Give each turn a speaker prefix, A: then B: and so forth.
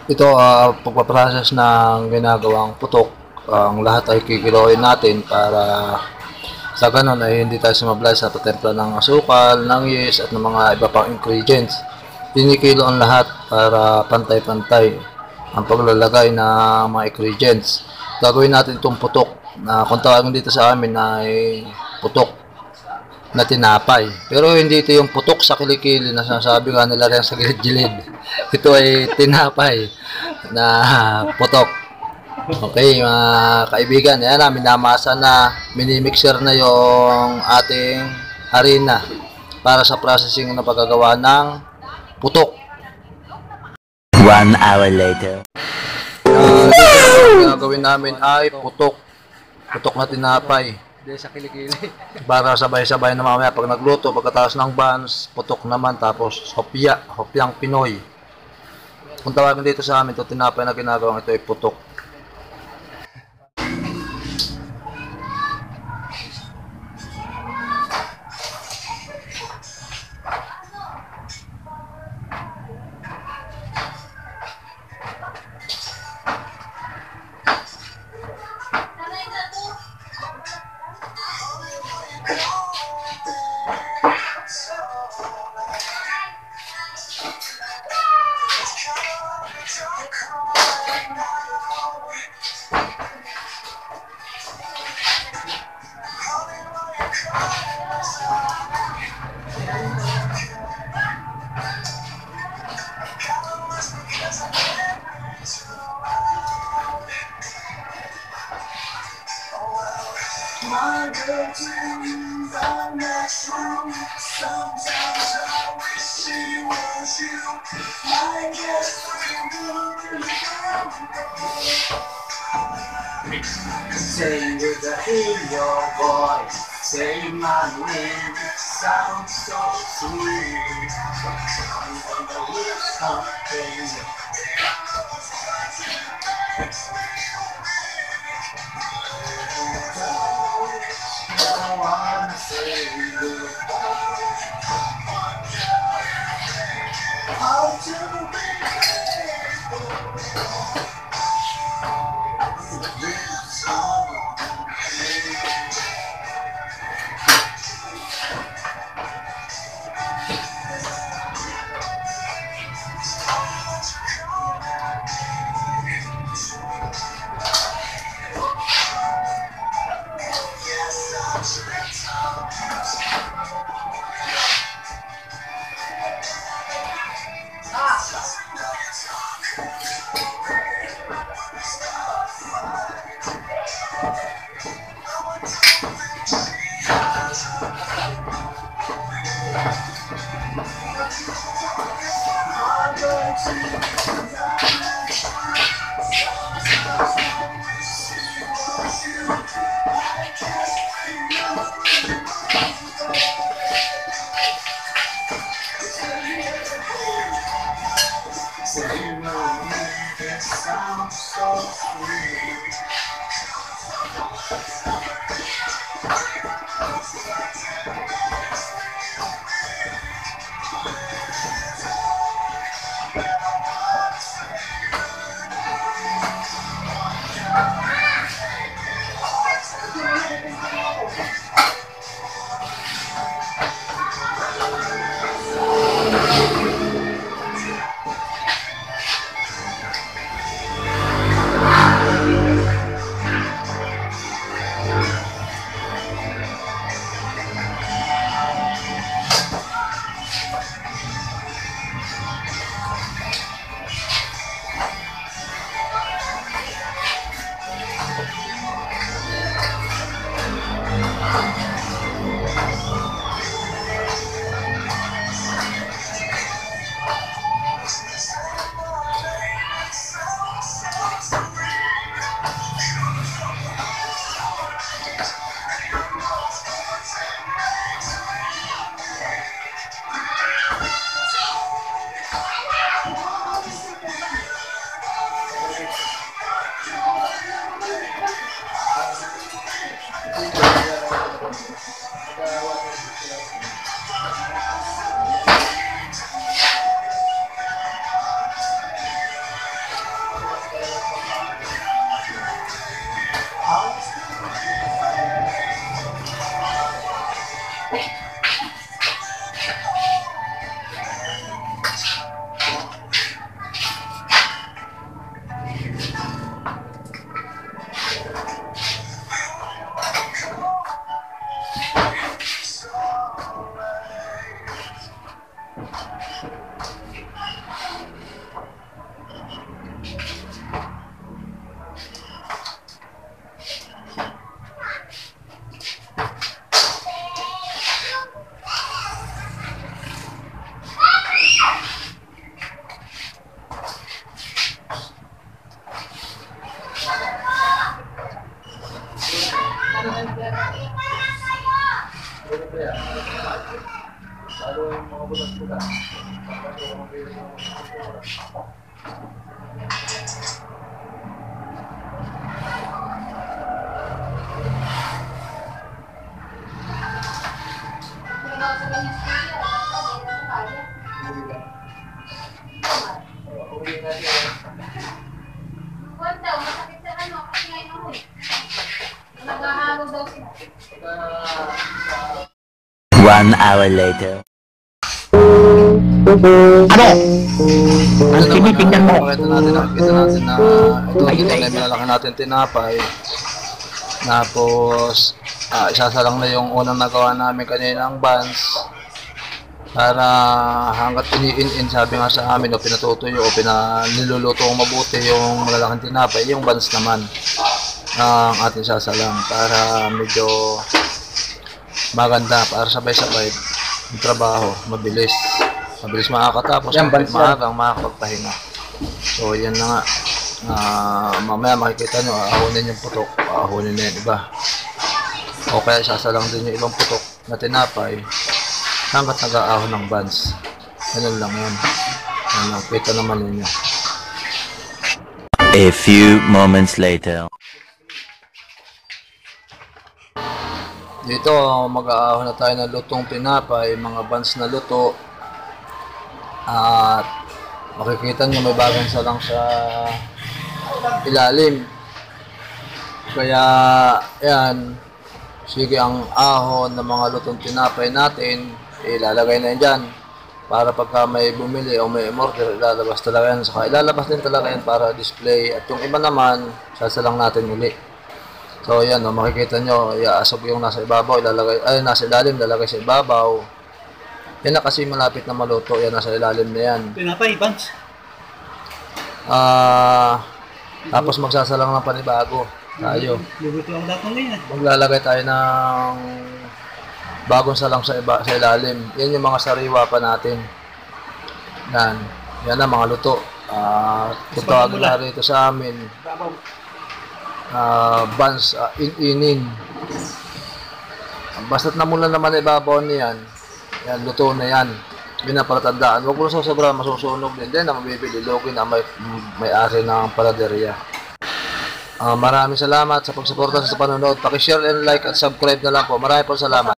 A: Ito, pagpaprocess ng ginagawang putok, ang lahat ay kikiloin natin para sa ganun ay hindi tayo sumablay sa patimpla ng asukal, ng yeast at ng mga iba pang ingredients. Kinikilo ang lahat para pantay-pantay ang paglalagay ng mga ingredients. Gagawin natin itong putok na kung tawagin dito sa amin ay putok na tinapay. Pero hindi ito yung putok sa kilikili na sinasabi nga nila rin sa gilid-gilid. Ito ay tinapay na putok. Okay, mga kaibigan, ayan na, minamasa na, minimixer na yung ating harina para sa processing ng pagkagawa ng putok.
B: 1 hour later.
A: Dito ang gagawin namin ay putok. Putok na tinapay.
C: Hindi sa kilikili.
A: Para sabay-sabay na mamaya pag nagluto, pagkatapos ng buns, putok naman, tapos hopya, hopyang Pinoy. Kung tawagin dito sa amin, ito tinapay na ginagawang ito ay putok.
D: My dreams are not true. Sometimes I wish she was you. I guess we need to say with a in your voice, say my name, it sounds so sweet. I'm gonna live something. I wanna say goodbye. How to be grateful. This song. Sounds so sweet.
B: Huwag daw, masakit sa ano, kasi ngayon ako eh. Naghahalo daw sila.
C: 1 hour later.
A: Ano tinitingnan mo? Nakikita natin na ito na malalaki natin tinapay. Tapos, isasalang na yung unang nagawa namin kanina ang buns. Para hanggat iniin-in, sabi nga sa amin, o pinatutuyo o pinaniluluto mabuti yung malalaking tinapay, yung buns naman ang ating sasalang para medyo maganda, para sabay-sabay yung trabaho, mabilis makakatapos, maagang makakapagpahinga. So yan na nga, mamaya makikita nyo, aahunin yung putok, aahunin na yung iba, o kaya sasalang din yung ibang putok na tinapay hanggat nag-aahon ng buns. Ganun lang yan. Kita naman ninyo.
C: A few moments later.
A: Dito, mag-aahon na tayo ng lutong tinapay, mga buns na luto. At makikita nyo may bagong salang sa ilalim. Kaya, yan, sige ang ahon ng mga lutong tinapay natin, ilalagay na yan dyan. Para pagka may bumili o may order, ilalabas talaga yan. Saka ilalabas din talaga yan para display. At yung iba naman, sasalang natin uli. So yan, makikita nyo, iaasog yung nasa ibabaw, nasa ilalim, lalagay sa ibabaw. Yan na kasi malapit na maluto, yan nasa ilalim na yan.
E: Tinapay, buns.
A: Tapos magsasalang ng panibago tayo.
E: Lubuto ang datong ngayon.
A: Maglalagay tayo ng bagong salang sa ilalim. Yan yung mga sariwa pa natin. Yan ang mga luto. Kung tawagin na rito sa amin, buns, in-inin. Basta't namulan naman ibabaw niyan, yan, luto na yan. Binapalatandaan. Huwag mo sobrang masusunog din. Then, na mabibili. Loki na may ari ng paladerya. Maraming salamat sa pagsuporta sa panonood. Paki-share and like at subscribe na lang po. Maraming po salamat.